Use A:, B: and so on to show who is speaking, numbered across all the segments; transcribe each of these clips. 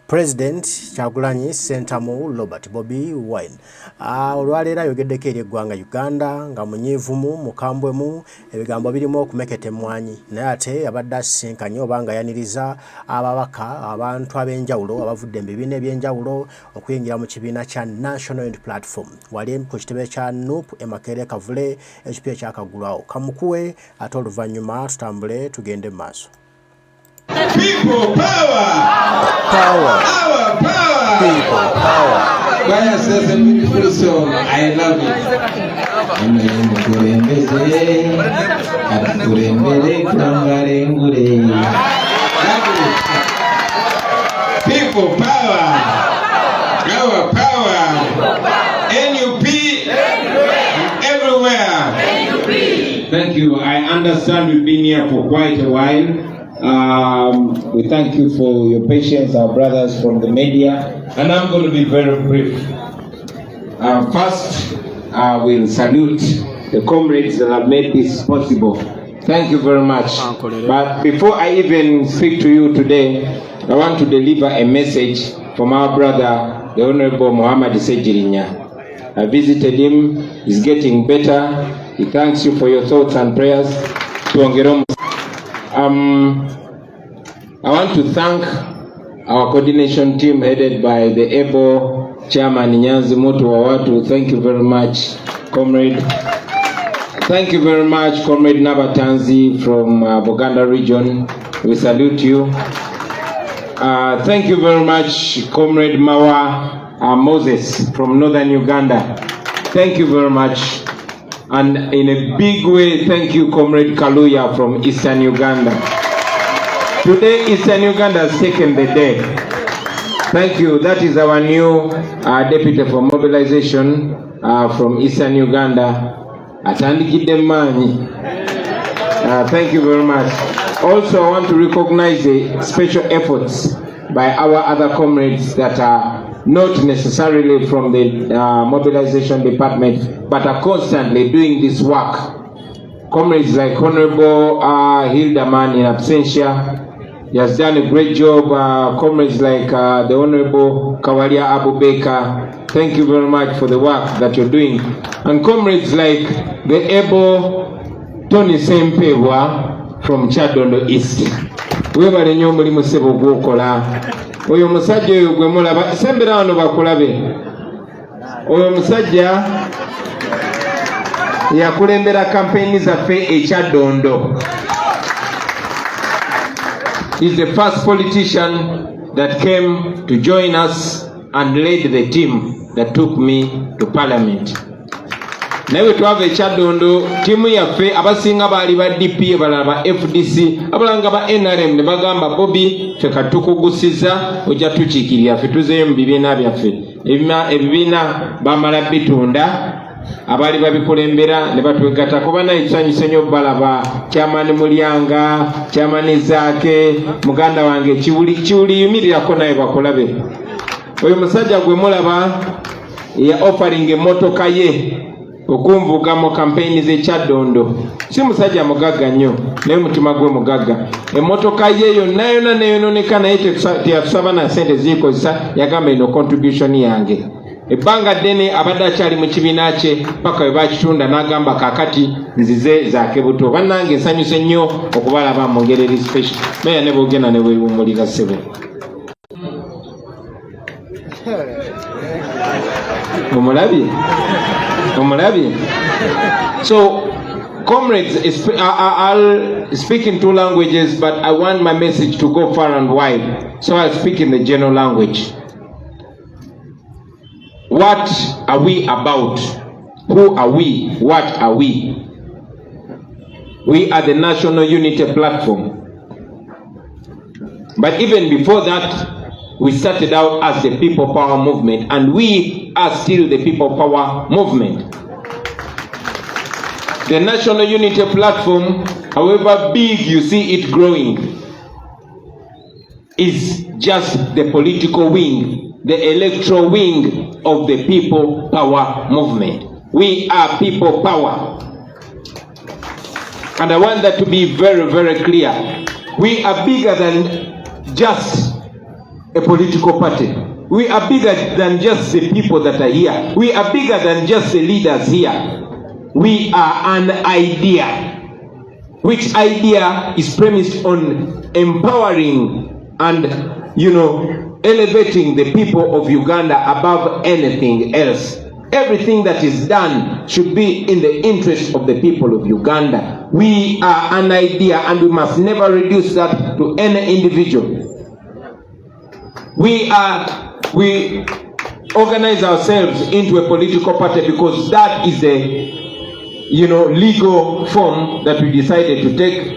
A: President Kyagulanyi Sentamu Robert Bobi Wine olwaleero ayogeddeko eri eggwanga Uganda nga munyiivumu mukambwemu ebigambo birimu okumeketa emmwanyi naye ate abadde asisinkanye oba nga yaniriza ababaka abantu ab'enjawulo abavudde mu bibiina eby'enjawulo okuyingira mu kibiina kya National Unity Platform wali ku kitebe kya NUP Emakere Kavule ekipiira kyakagulwawo kamukuwe ate oluvannyuma tutambule tugende mu maaso.
B: People power!
A: Power!
B: Our power!
A: People power!
B: Why says a beautiful song? I love it. People power! Our power! NUP everywhere! Thank you. I understand we've been here for quite a while. We thank you for your patience, our brothers from the media, and I'm going to be very brief. First, I will salute the comrades that have made this possible. Thank you very much. But before I even speak to you today, I want to deliver a message from our brother, the Honorable Muhammad Sejirinya. I visited him, he's getting better. He thanks you for your thoughts and prayers. I want to thank our coordination team headed by the able chairman Anyizemu. Thank you very much, comrade. Thank you very much, Comrade Nabatanzi from Buganda region. We salute you. Thank you very much, Comrade Mawa Moses from northern Uganda. Thank you very much. And in a big way, thank you, Comrade Kaluya from eastern Uganda. Today, eastern Uganda has taken the day. Thank you. That is our new deputy for mobilization from eastern Uganda. Thank you very much. Also, I want to recognize the special efforts by our other comrades that are not necessarily from the mobilization department, but are constantly doing this work. Comrades like Honorable Hildaman in absentia, he has done a great job. Comrades like the Honorable Kawalia Abubeka, thank you very much for the work that you're doing. And comrades like the able Tony Sempewa from Chadondo East. We were in Yomulimu Sebo Gokola. Oyo musajja oyo gwe mulaba sembera wano bakulabe. Oyo musajja yakulembera campaign zaffe e Chadondo. He's the first politician that came to join us and led the team that took me to parliament. Nawe twava e Chadondo timu yaffe abasinga baali ba DP abalala ba FDC abalanga ba NRM ne bagamba Bobi ffe katukugusiza ojja tukiikirira ffe tuzeeyo mu bibiina byaffe ebibiina bamala bitunda abaali babikulembera ne batwegatta kuba naye tusanyuse nnyo balaba kyamani Mulyanga kyamani Zaake muganda wange kiwuliyimirirako naye bakulabe. Oyo musajja gwe mulaba ya offering emmotoka ye okumvuga mu campaign ze Chadondo. Si musajja mugagga nnyo naye mutima gwe mugagga. Emmotoka ye yonna neyononeka naye teyatusaba na sente zikozesa yagamba ino contribution yange. Ebbanga ddene abadde akyali mu kibiina kye paka we bakitunda n'agamba kaakati nzize Zaake buto. Bannange nsanyuse nnyo okubalaba mu ngeri eri special. Meya ne bwogenda ne bwewummulira ssebo. Omulabi. So, comrades, I'll speak in two languages, but I want my message to go far and wide. So I'll speak in the general language. What are we about? Who are we? What are we? We are the National Unity Platform. But even before that, we started out as the People Power Movement, and we are still the People Power Movement. The National Unity Platform, however big you see it growing, is just the political wing, the electoral wing of the People Power Movement. We are People Power. And I want that to be very, very clear. We are bigger than just a political party. We are bigger than just the people that are here. We are bigger than just the leaders here. We are an idea, which idea is premised on empowering and, elevating the people of Uganda above anything else. Everything that is done should be in the interest of the people of Uganda. We are an idea, and we must never reduce that to any individual. We organize ourselves into a political party because that is the legal form that we decided to take,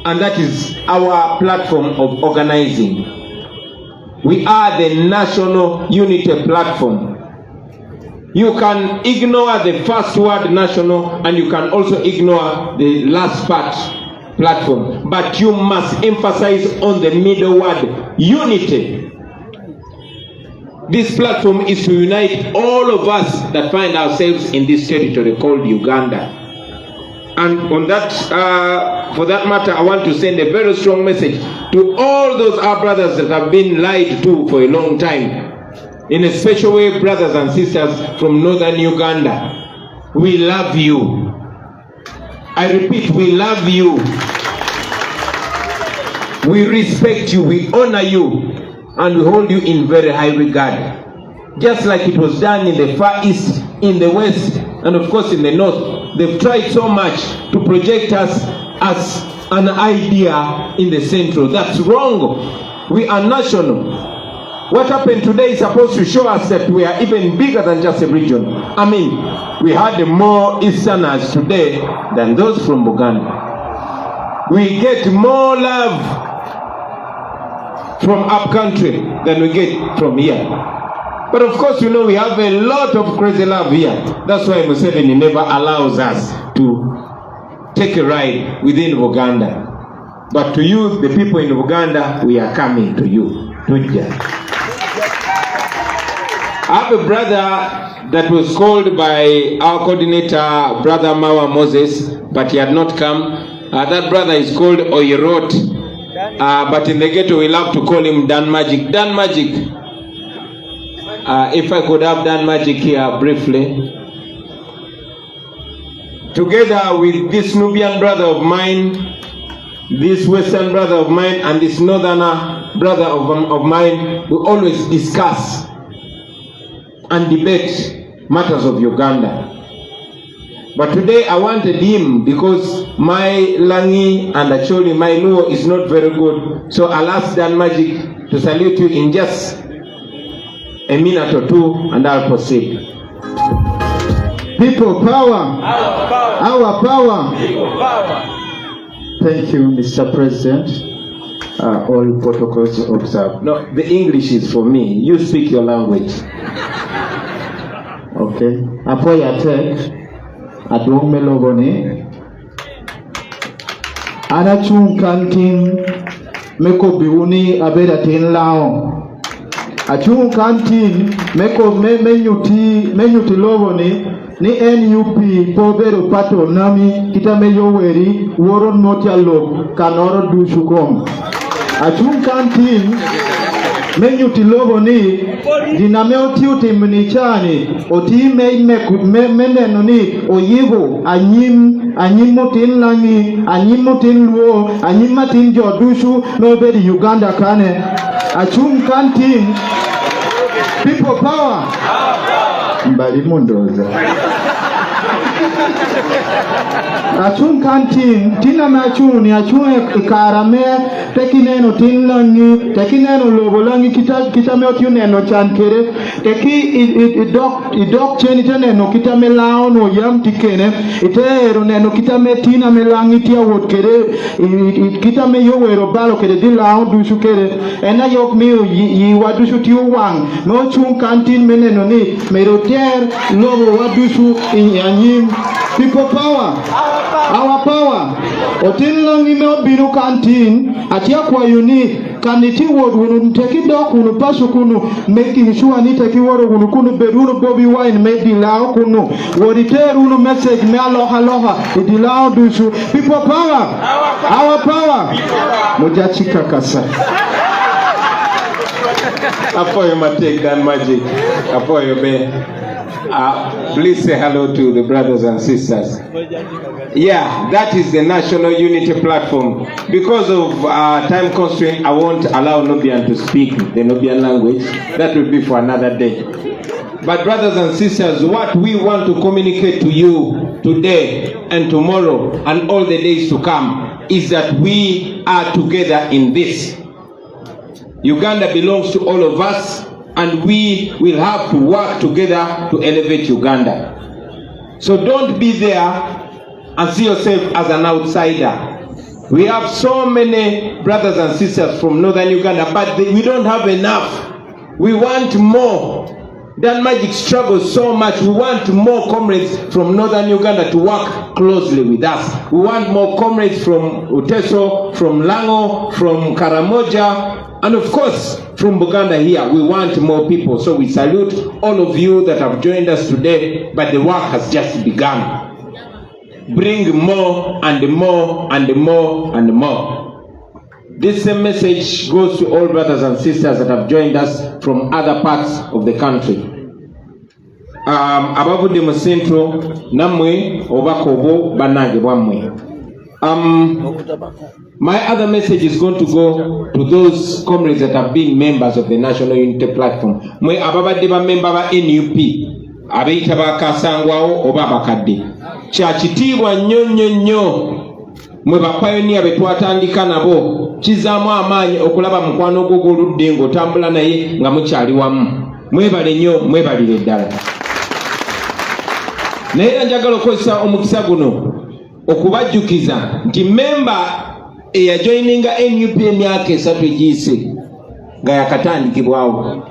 B: and that is our platform of organizing. We are the National Unity Platform. You can ignore the first word national, and you can also ignore the last part, platform, but you must emphasize on the middle word, unity. This platform is to unite all of us that find ourselves in this territory called Uganda. And on that, for that matter, I want to send a very strong message to all those our brothers that have been lied to for a long time. In a special way, brothers and sisters from northern Uganda, we love you. I repeat, we love you. We respect you, we honor you, and we hold you in very high regard. Just like it was done in the Far East, in the West, and of course in the North. They've tried so much to project us as an idea in the Central. That's wrong. We are national. What happened today is supposed to show us that we are even bigger than just a region. I mean, we had more Easterners today than those from Buganda. We get more love from upcountry than we get from here. But of course, we have a lot of crazy love here. That's why Museveni never allows us to take a ride within Uganda. But to you, the people in Uganda, we are coming to you. I have a brother that was called by our coordinator, Brother Mawa Moses, but he had not come. That brother is called Oyerot, but in the ghetto we love to call him Dan Magic. Dan Magic. If I could have Dan Magic here briefly. Together with this Nubian brother of mine, this Western brother of mine, and this Northerner brother of mine, we always discuss and debate matters of Uganda. But today I wanted him because my Langi and actually my Luo is not very good. So I'll ask Dan Magic to salute you in just a minute or two, and I'll proceed.
C: People power. Our power. People power. Thank you, Mr. President. All protocols observed.
B: No, the English is for me. You speak your language.
C: Okay. Apoya tek adong melogoni anachung kantin meko biuni abeda tin lao achung kantin meko menyuti logoni ni NUP pobero pato nami kitame yoweri woron motialo kanoro dushukom achung kantin menyuti logo ni diname oti utimni chani oti meneno ni oyigo anyim mutin langi anyim mutin luo anyim matin jodushu nobedi Uganda kane achung kantin people power mbali mundoza achung kantin tina machuni achung karame tekineno tinlangi tekineno lobolangi kitame otuneno chankere teki idok cheni teneno kitame lao no yam tikene itero neno kitame tina melangi tia wotkere kitame yowero balo kere dilao dushu kere ena yok mi yi wadushu tiu wang no chung kantin meneno ni meroter lobo wadushu inyanyim people power our power otinlangi me obiru kantin atia kwa uni kaniti word wunu teki dok wunu pasu kunu making sure ni teki word wunu kunu bedunu Bobi Wine me dilao kunu wodi ter wunu message me aloha dilao dusu people power our power mujachika kasa
B: Apoyo take that magic. Apoyo be. Please say hello to the brothers and sisters. Yeah, that is the National Unity Platform. Because of time constraint, I won't allow Nubian to speak the Nubian language. That will be for another day. But brothers and sisters, what we want to communicate to you today and tomorrow and all the days to come is that we are together in this. Uganda belongs to all of us, and we will have to work together to elevate Uganda. So don't be there and see yourself as an outsider. We have so many brothers and sisters from northern Uganda, but we don't have enough. We want more. That magic struggles so much. We want more comrades from northern Uganda to work closely with us. We want more comrades from Uteso, from Lango, from Karamoja, and of course from Buganda here. We want more people. So we salute all of you that have joined us today, but the work has just begun. Bring more and more and more and more. This same message goes to all brothers and sisters that have joined us from other parts of the country. Abavudde mu Central namwe obakobo banage bwamwe. My other message is going to go to those comrades that have been members of the National Unity Platform. Mwe ababadde ba member ba NUP abeyita bakasangwawo oba bakadde. Kya kitiibwa nnyo mwe bapayoniya be twatandika nabo kizaamu amaanyi okulaba mukwano gwo gw'oludde ng'otambula naye nga mukyali wamu. Mwebale nnyo, mwebalire ddala. Naye njagala okukozesa omukisa guno okubajjukiza nti memba eyajoininga NUP emyaka 3 egiyise nga yakatandikibwawo,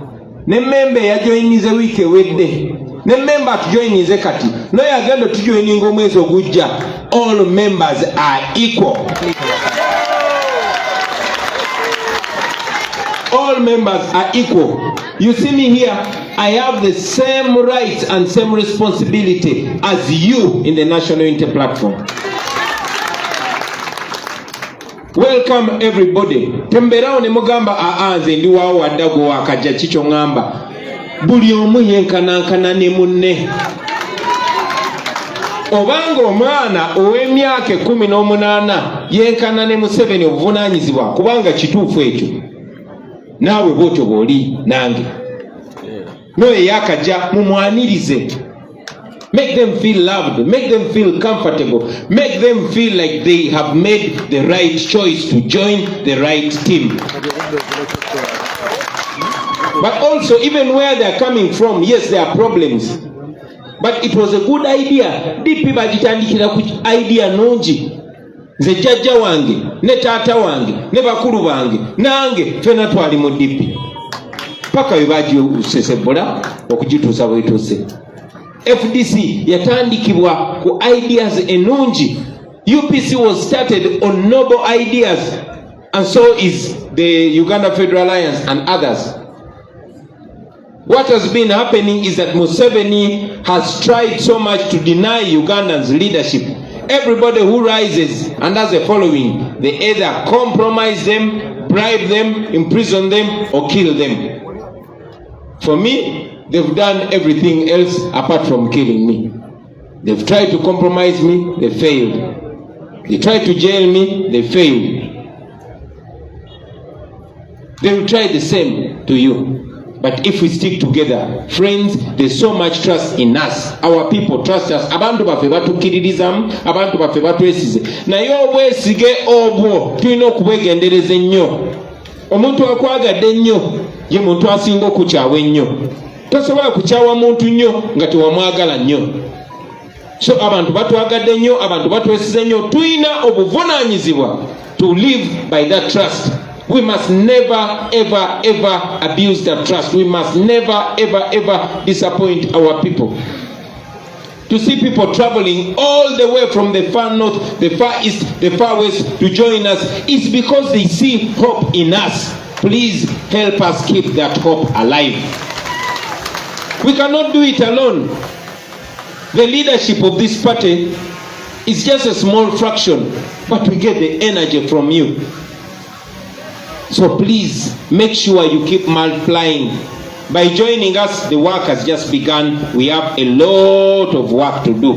B: ne memba eyajoinize wiiki ewedde, ne memba atujoinize kati, naye agenda tujoininga omwezi ogujja. All members are equal. All members are equal. You see me here, I have the same rights and same responsibility as you in the National Unity Platform. Welcome everybody. Temberao ne mugamba aanze ndi wao wadago wakajja kicho ngamba. Buli omu yenkanankana ne munne. Obanga omwana ow'emyaka 18 yenkana ne Museveni obuvunaanyizibwa kubanga kituufu ekyo. Naawe bwotyo bw'oli nange. Noye yakajja mumwanirize. Make them feel loved, make them feel comfortable, make them feel like they have made the right choice to join the right team. But also, even where they are coming from, yes, there are problems. But it was a good idea. DP bagitandikira ku idea nungi. Nze jjajja wange, ne taata wange, ne bakulu bange, nange fena twali mu DP. Paka webaji usesebola okugituusa bwetuse. FDC yatandikibwa ku ideas enungi. UPC was started on noble ideas, and so is the Uganda Federal Alliance and others. What has been happening is that Museveni has tried so much to deny Ugandans leadership. Everybody who rises and has a following, they either compromise them, bribe them, imprison them, or kill them. For me, they've done everything else apart from killing me. They've tried to compromise me, they failed. They tried to jail me, they failed. They will try the same to you. But if we stick together, friends, there's so much trust in us. Our people trust us. Abantu baffe batukiririzamu, abantu baffe batwesize. Naye obwesige obwo tulina okubwegendereza ennyo. Omuntu akwagadde ennyo ye muntu asinga okukyawa ennyo. Tosobola kukyawa muntu nnyo nga tewamwagala nnyo. So abantu batwagadde nnyo, abantu batwesize nnyo, tulina obuvunaanyizibwa to live by that trust. We must never, ever, ever abuse that trust. We must never, ever, ever disappoint our people. To see people traveling all the way from the far north, the far east, the far west to join us is because they see hope in us. Please help us keep that hope alive. We cannot do it alone. The leadership of this party is just a small fraction, but we get the energy from you. So please make sure you keep multiplying. By joining us, the work has just begun. We have a lot of work to do.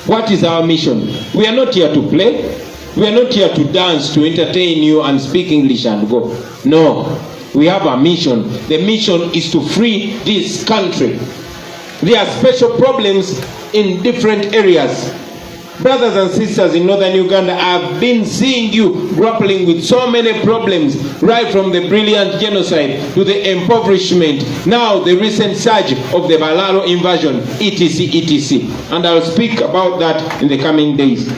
B: What is our mission? We are not here to play. We are not here to dance, to entertain you and speak English and go. No, we have a mission. The mission is to free this country. There are special problems in different areas. Brothers and sisters in northern Uganda, I've been seeing you grappling with so many problems, right from the brilliant genocide to the impoverishment, now the recent surge of the Balaro invasion, etc., etc. And I'll speak about that in the coming days.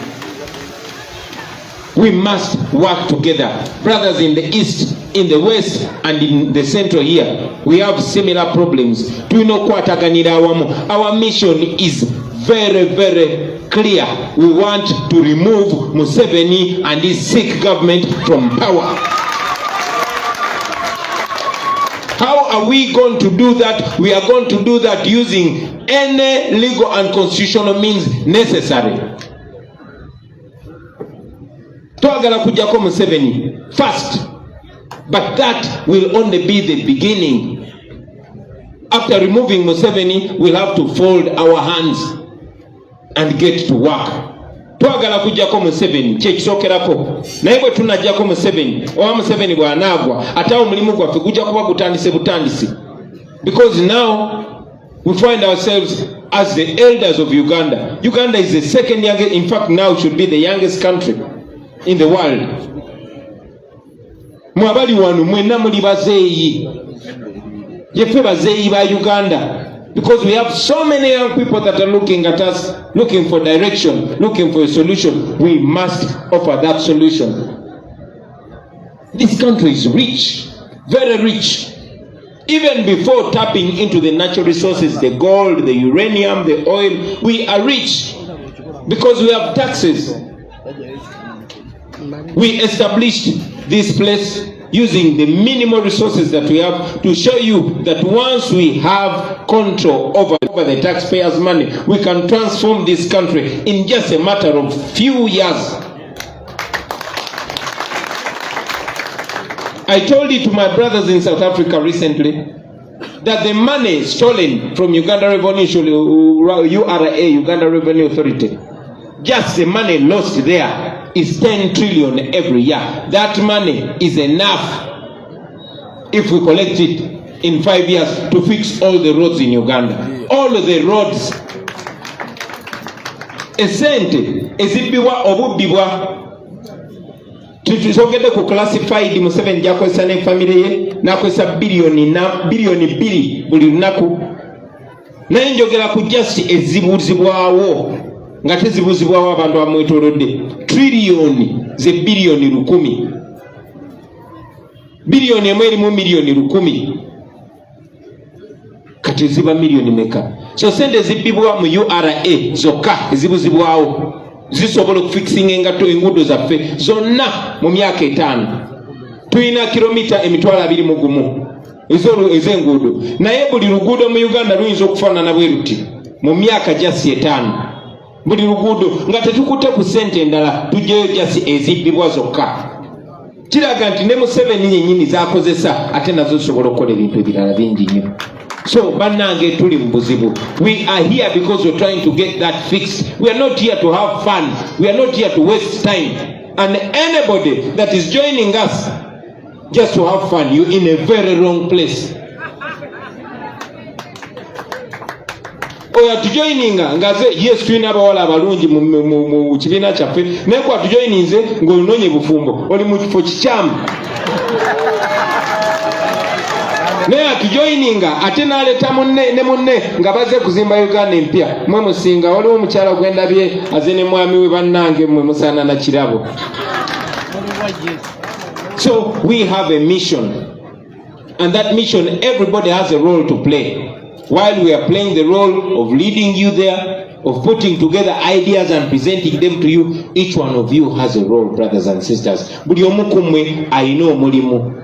B: We must work together. Brothers in the east, in the west, and in the central here, we have similar problems. Our mission is very, very clear. We want to remove Museveni and his sick government from power. How are we going to do that? We are going to do that using any legal and constitutional means necessary. Twagala kujako Museveni first, but that will only be the beginning. After removing Museveni, we'll have to fold our hands and get to work. Twagala kujako Museveni kyekisokerako naye bwe tunajjako Museveni owa Museveni bw'anaagwa ate omulimu gwaffe gujja kuba butandise because now we find ourselves as the elders of Uganda. Uganda is the second youngest, in fact now should be the youngest country in the world. Mwabali wanu mwenna muli bazeeyi, yeffe bazeeyi ba Uganda, because we have so many young people that are looking at us, looking for direction, looking for a solution. We must offer that solution. This country is rich, very rich. Even before tapping into the natural resources, the gold, the uranium, the oil, we are rich because we have taxes. We established this place using the minimal resources that we have to show you that once we have control over the taxpayers' money, we can transform this country in just a matter of few years. I told it to my brothers in South Africa recently that the money stolen from Uganda Revenue, URA, Uganda Revenue Authority, just the money lost there is 10 trillion every year. That money is enough if we collect it in 5 years to fix all the roads in Uganda. All the roads. Esente ezibibwa obubibwa tutuzogede ku classified Museveni jakwesa ne family ye nakwesa bilioni 2 buli lunaku. Naye njogera ku just ezibuzibwawo nga tezibuzibwawo abantu bamwetolodde trillioni ze bilioni 10. Bilioni emwe erimu milioni 10 kati ziba milioni meka. So sente zibibwa mu URA zokka ezibuzibwawo zisobola okufixinga enguudo zaffe zonna mu myaka 5. Tuyina kilomita emitwalo 21 ez'enguudo, naye buli luguudo mu Uganda luyinza okufaanana bwe luti mu myaka jasi 5. Buli luguudo nga tetukutte ku ssente endala tujjeyo jasi ezibbibwa zokka. Kiraga nti ne Museveni yennyini z'akozesa ate nazo zisobola okukola ebintu ebirala bingi nnyo. So bannange tuli mu buzibu. We are here because we're trying to get that fixed. We are not here to have fun. We are not here to waste time. And anybody that is joining us just to have fun, you're in a very wrong place. Oya tujoininga ngaze yes twina abawala abalungi mu kibiina kyaffe naye kwa tujoininze ng'olunonye bufumbo oli mu kifo kikyamu. Naye atujoininga ate n'aleeta munne nga bazze kuzimba Uganda empya. Mwe musinga waliwo omukyala gwendabye aze ne mwami we bannange mmwe musaana na kirabo. So we have a mission, and that mission everybody has a role to play. While we are playing the role of leading you there, of putting together ideas and presenting them to you. Each one of you has a role, brothers and sisters. Buli omu kumwe alina omulimu.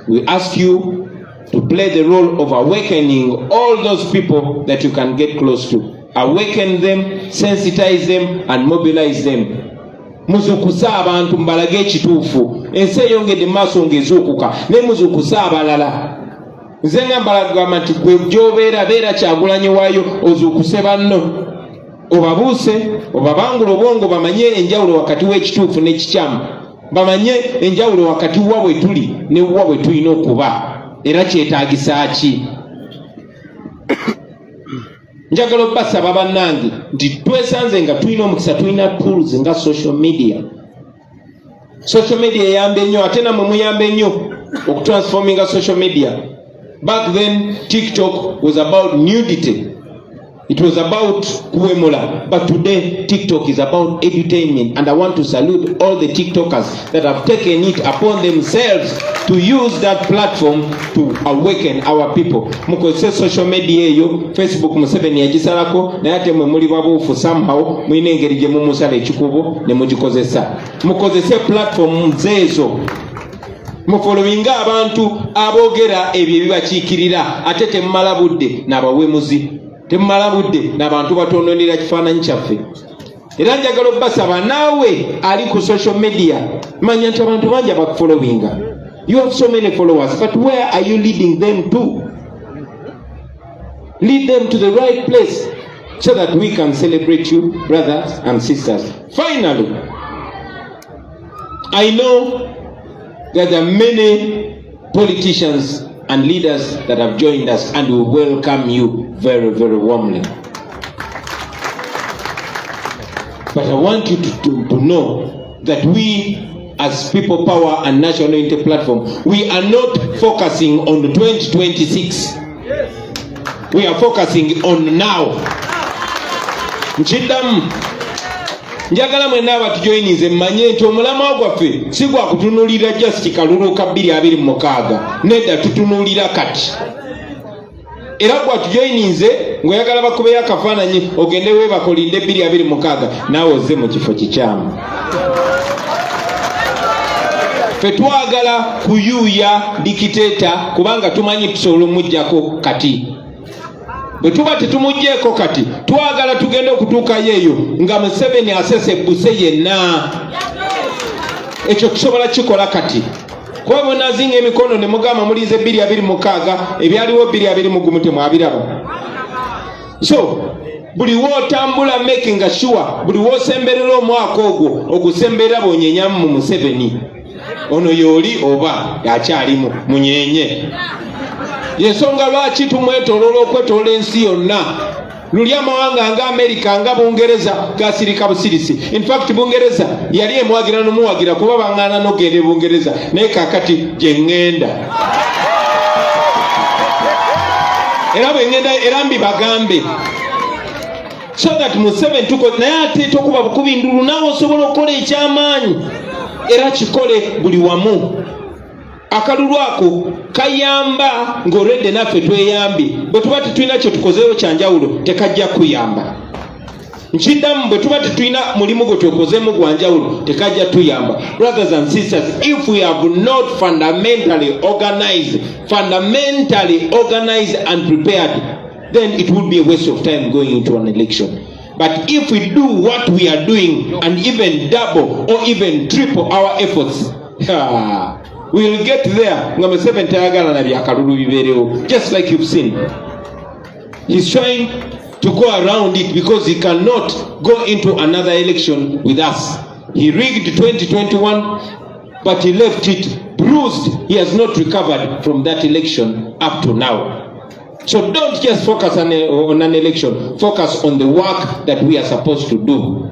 B: We ask you to play the role of awakening all those people that you can get close to. Awaken them, sensitize them, and mobilize them. Muzukusa abantu mbalage ekituufu. Ensi eyongedde maaso ng'ezuukuka ne muzukusa abalala. Nze ngambalaga nti gwe gy'obeera beera Kyagulanyi waayo ozuukuse banno. Obabuuse, obabangula obwongo bamanye enjawulo wakati w'ekituufu n'ekikyamu. Bamanye enjawulo wakati wa bwe tuli ne wa bwe tulina okuba. Era kyetaagisa ki? Njagala obbasaba bannange nti twesanze nga tulina omukisa, tulina tools nga social media. Social media eyambe nnyo, ate namwe muyambe nnyo okutransforminga social media. Back then, TikTok was about nudity. It was about kuwemula. But today, TikTok is about edutainment. And I want to salute all the TikTokers that have taken it upon themselves to use that platform to awaken our people. Mukozese social media eyo, Facebook Museveni yagisalako, naye ate mwe muli babuufu somehow, mwine engeri gye mumusala ekikubo ne mugikozesa. Mukozese platform zeezo. Mufolowinga abantu aboogera ebyo ebibakiikirira, ate temmala budde n'abawemuzi. Temmala budde n'abantu batondonera kifaananyi kyaffe. Era njagala obbasaba naawe ali ku social media, manya nti abantu bangi abakufolowinga. You have so many followers, but where are you leading them to? Lead them to the right place so that we can celebrate you, brothers and sisters. Finally, I know that there are many politicians and leaders that have joined us, and we welcome you very, very warmly. But I want you to know that we, as People Power and National Unity Platform, we are not focusing on 2026. We are focusing on now. Nchidamu. Njagala mwenna abatujoyinize mmanye nti omulamwa gwaffe si gwa kutunuulira just kikalulu ka 2026. Nedda tutunuulira kati. Era gwatujoyinize ng'oyagala bakubeyo akafaananyi ogende weebakolinde 2026 naawe ozze mu kifo kikyamu. Ffe twagala kuyuuya dikiteeta kubanga tumanyi tusobola omuggyako kati. Bwe tuba tetumuggyeko kati twagala tugende okutuukayo eyo nga Museveni asesebbuse yenna. Ekyo tusobola kikola kati. Kuba bwe nazinga emikono ne mugamba mulize 2026 ebyaliwo 2021 temwabiraba. So buli wotambula making sure buli wosemberera omwaka ogwo ogusemberera bonyenyamu mu Museveni. Ono yoli oba yakyalimu munyenye. Yensonga lwaki tumwetoloola okwetoloola ensi yonna. Luli amawanga nga Amerika nga Bungereza gasirika busirisi. In fact Bungereza yali emwagira n'omuwagira kuba baŋŋaana n'ogenda Bungereza naye kaakati gye ŋŋenda. Era bwe ŋŋenda era mbibagambe. So that Museveni naye ate tokuba bukubi ndulu naawe osobola okukola ekyamaanyi. Era kikole buli wamu. Akalulu ako kayamba ng'olwedde naffe tweyambye. Bwe tuba tetulina kye tukozeewo kyanjawulo tekajja kuyamba. Nkiddamu bwe tuba tetulina mulimu gwe twekozeemu gwanjawulo tekajja tuyamba. Brothers and sisters, if we have not fundamentally organized and prepared, then it would be a waste of time going into an election. But if we do what we are doing and even double or even triple our efforts, we will get there. Just like you've seen. He's trying to go around it because he cannot go into another election with us. He rigged 2021, but he left it bruised. He has not recovered from that election up to now. So don't just focus on an election. Focus on the work that we are supposed to do.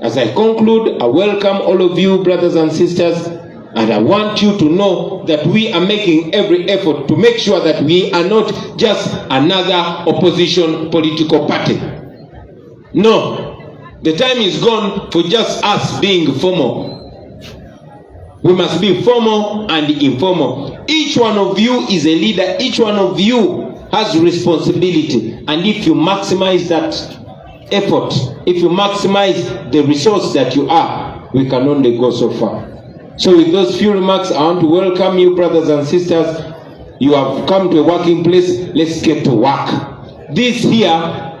B: As I conclude, I welcome all of you, brothers and sisters, and I want you to know that we are making every effort to make sure that we are not just another opposition political party. No, the time is gone for just us being formal. We must be formal and informal. Each one of you is a leader. Each one of you has responsibility, and if you maximize that effort, if you maximize the resource that you are, we can only go so far. So with those few remarks, I want to welcome you, brothers and sisters. You have come to a working place. Let's get to work. This here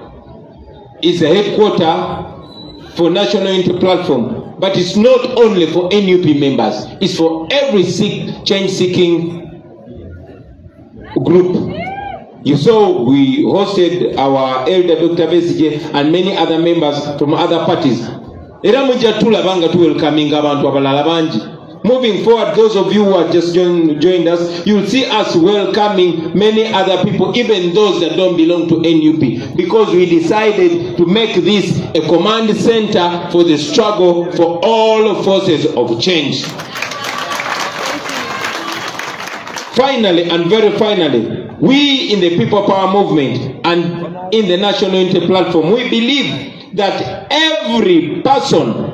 B: is a headquarter for National Unity Platform, but it's not only for NUP members. It's for every change-seeking group. You saw we hosted our elder Dr. Besige and many other members from other parties. Moving forward, those of you who have just joined us, you will see us welcoming many other people, even those that don't belong to NUP, because we decided to make this a command center for the struggle for all forces of change. Finally, and very finally, we in the People Power Movement and in the National Unity Platform, we believe that every person,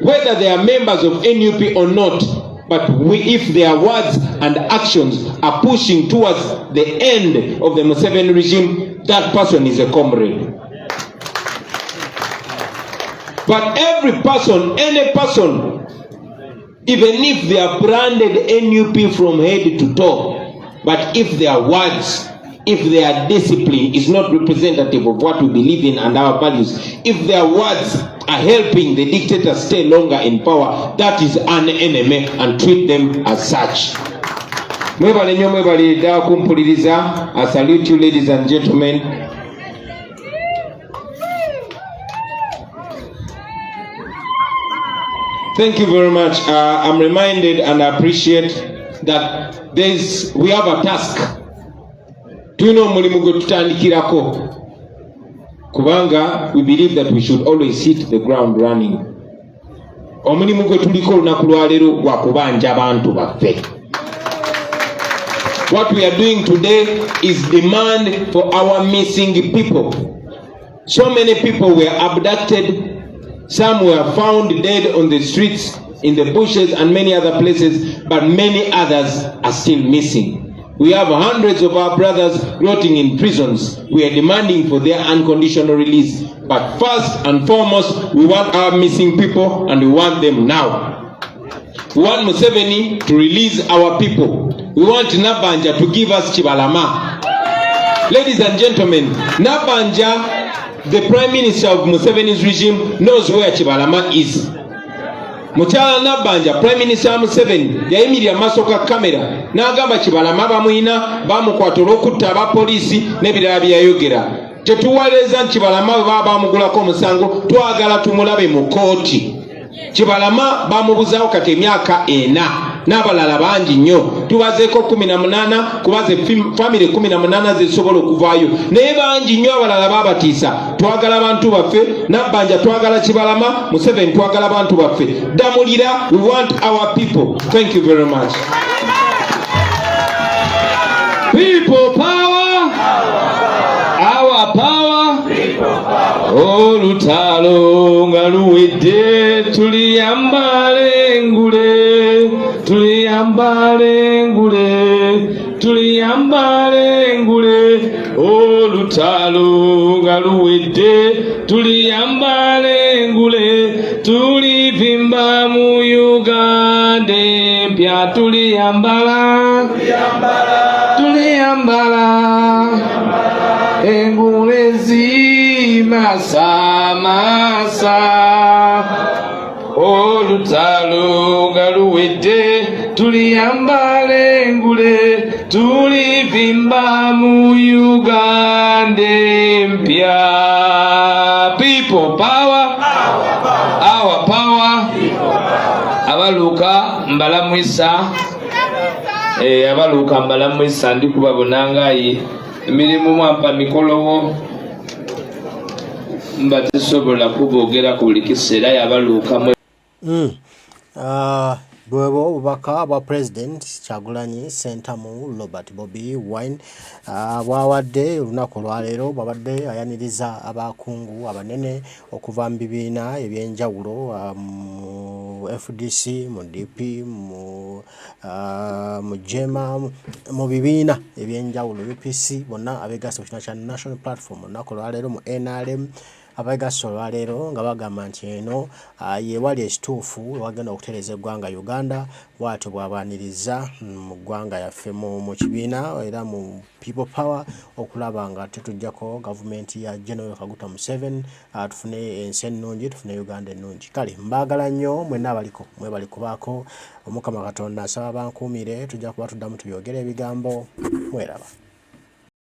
B: whether they are members of NUP or not, but if their words and actions are pushing towards the end of the Museveni regime, that person is a comrade. But every person, any person, even if they are branded NUP from head to toe, but if their words, if their discipline is not representative of what we believe in and our values, if their words are helping the dictator stay longer in power, that is an enemy, and treat them as such. I salute you, ladies and gentlemen. Thank you very much. I'm reminded and I appreciate that we have a task. Kubanga, we believe that we should always hit the ground running. What we are doing today is demand for our missing people. So many people were abducted, some were found dead on the streets, in the bushes and many other places, but many others are still missing. We have hundreds of our brothers rotting in prisons. We are demanding for their unconditional release. But first and foremost, we want our missing people, and we want them now. We want Museveni to release our people. We want Nabanja to give us Chibalama. Ladies and gentlemen, Nabanja, the Prime Minister of Museveni's regime, knows where Chibalama is. Muchala Nabanja, Prime Minister Museveni, yayimirira masoka kamera n'agamba Kibalama bamuina bamukwata olw'okutta abapoliisi n'ebirala byayogera. Tetuwaleza Kibalama bamugulako omusango, twagala tumulabe mu kooti. Kibalama bamubuzaawo kati emyaka 4 n'abalala bangi nnyo. Tubazeeko 18 kubaze family 18 zisobola okuvaayo, naye bangi nnyo abalala babatiisa. Twagala bantu baffe, Nabanja twagala Kibalama, Museveni twagala bantu baffe. Damulira, we want our people. Thank you very much. People power, our power, olutalo nga luwedde, tuliyambale ngule, tuliyambale ngule, tuliyambale ngule, olutalo nga luwedde, tuliyambale ngule, tulivimba mu Uganda empya, tuliyambala, tuliyambala engule zimasamasa, olutalo nga luwedde, tuliyambale engule, tulivimba mu Uganda empya. People power, our power. Abaluka mbalamwisa, abaluka mbalamwisa ndi kubabonangayi emirimu mwampa mikolowo mba tesobola kuboogera ku buli kiseera yabaluukamu.
A: bwebo bubaka bwa President Kyagulanyi Ssentamu Robert Bobi Wine bwawadde olunaku lwaleero babadde ayaniriza abakungu abanene okuva mu bibiina ebyenjawulo mu FDC mu DP mu Jema mu bibiina ebyenjawulo UPC bonna abeegasa ku kino kya National Platform olunaku lwaleero mu NRM abeegasa olwaleero nga bagamba nti eno yewali ekituufu wagenda okutereeza eggwanga Uganda bw'atyo bw'abaaniriza mu ggwanga yaffe mu kibiina era mu People Power okulaba nga tetujjako gavumenti ya General Kaguta Museveni tufune ensi ennungi tufune Uganda ennungi. Kale mbaagala nnyo mwenna abaliko mwebali kubaako Omukama Katonda asaba bankuumire tujja kuba tuddamu tubyogera ebigambo mweraba.